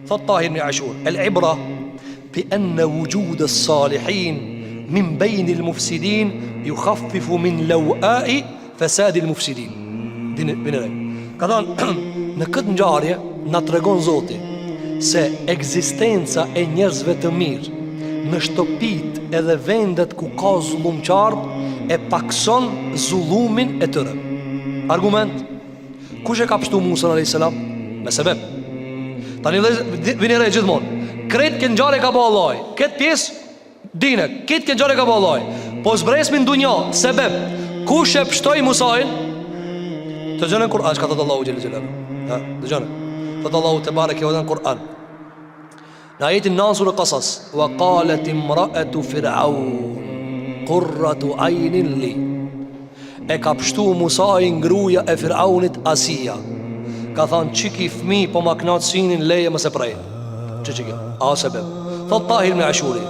Thot Tahir ibn Ashur, el-ibra bi anna wujud as-salihin min bayn al-mufsidin yukhaffifu min lawa'i fasad al-mufsidin. Ka thënë në këtë ngjarje na tregon Zoti se ekzistenca e njerëzve të mirë në shtëpit edhe vendet ku ka zullumqar e pakson zullumin e tyre. Argument: kush e ka pështu Musa alayhis salam? Me sebeb. Tani vini re gjithmonë, kretë këtë ngjarje ka bëu Allahi, këtë pjesë dine, këtë ngjarje ka bëu Allahi. Po zbresmin dunja, sebeb. Kush e pështoi Musain? Të gjënë në Kur'an, që ka thëtë Allahu Gjellë Gjellë. Të gjënë thëtë Allahu të barek e në Kur'an, në ajetin Nasur e Qasas, wa qalet imra'atu Fir'aun qurratu aynin li. E ka pështu Musain gruaja e Fir'aunit Asia. Ka thënë çiki fëmi po ma knat sinin leje mëse prej. Çiki, a sebeb. Thot Tahir ibn Ashuri,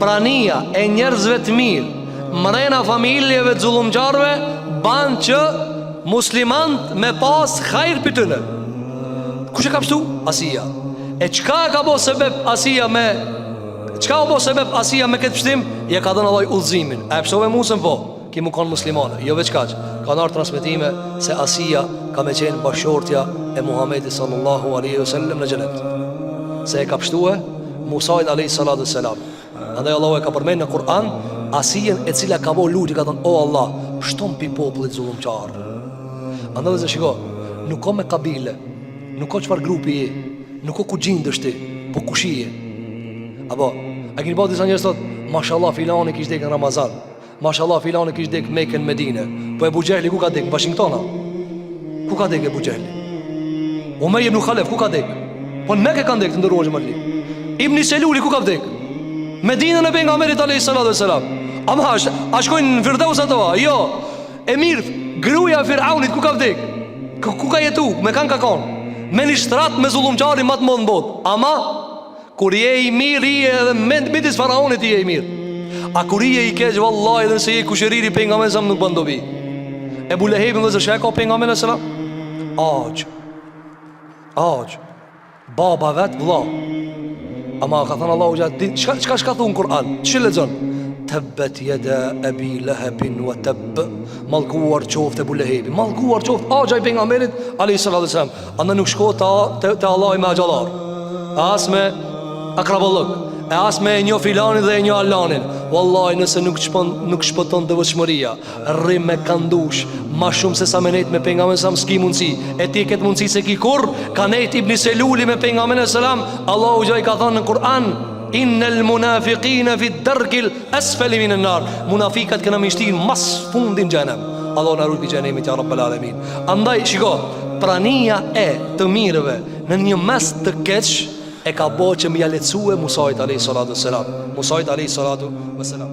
prania e njerëzve të mirë mrena familjeve të zullumqarve ban që muslimant me pas hajr për tëne. Kush e ka pështu? Asia. E qka ka bo sebeb Asia me këtë pështim? Je ka dhënë Allah udhëzimin. E pështove Musën po, ki mu kanë muslimane. Jo veç kaq, ka nërë transmitime se Asia ka me qenë bashortja e Muhamedi sallallahu alaihi wasallam në xhenet. Se e ka pështue Musait alaihi salatu wassalam. Andaj Allah e ka përmenë në Kur'an Asien e cila ka bo luti, ka thënë: o Allah, pështon pi popullit zullumqar. Andaj dhe shiko, nuk ko me kabile, nuk ko qëfar grupi je, nuk ko ku gjindësht ti, po kushi je. Apo, a kini po disa njerëz thot: mashallah filani kish dek në Ramazan, mashallah filani kish dek Mekën Medine. Po Ebu Gjehli ku ka dek? Washingtona. Ku ka dek Ebu Gjehli? Umej ibn Khalef ku ka dek? Po në Mekë kanë dek, të ndërruar xhamalli. Ibn Seluli ku ka dek? Medinën e pejgamberit alayhis salatu wassalam. Ama a shkojnë në Firdaus ato? Jo. E mirë, gruaja e Firaunit ku ka vdek? Ku ka jetu? Me kanë ka konë? Me një shtrat me zullumqari ma të modë në botë. Ama kur je i mirë, i edhe midis faraonit je i mirë. A kur je i keq, vallahi, edhe se je kushëriri pejgamberi sa nuk bën dobi. Ebu Lehebin dhe zërshë e ka pejgamberi sa Aq baba vet vëlla. Ama ka thënë Allahu gjatë çka thunë në Kur'an? Ç'i lexon? Tabbet yada abi lahabin wa tabb. Mallkuar qoftë Ebu Lehebi, mallkuar qoftë axha i pejgamberit alayhis salatu wasalam. Andaj nuk shko te Allahu me axhallar, as me akraballok, as me një filanin dhe një alanin. Wallahi nëse nuk shpëton devotshmëria, rrim me kandush ma shumë se sa me nejt me pejgamberin sa s'ki mundsi. E ti këtë mundsi se ki kur ka nejt Ibn Seluli me pejgamberin selam. Allahu gjaj ka thënë në Kur'an: innal munafiqina fi ad-darkil asfali min an-nar. Munafikat kanë mishtin mas fundin xhenem. Allahu na ruaj xhenemit ya rabbal alamin. Andaj shiko, prania e të mirëve në një mes të keq e ka bo që më ja lehtësue Musait alayhis salatu wassalam.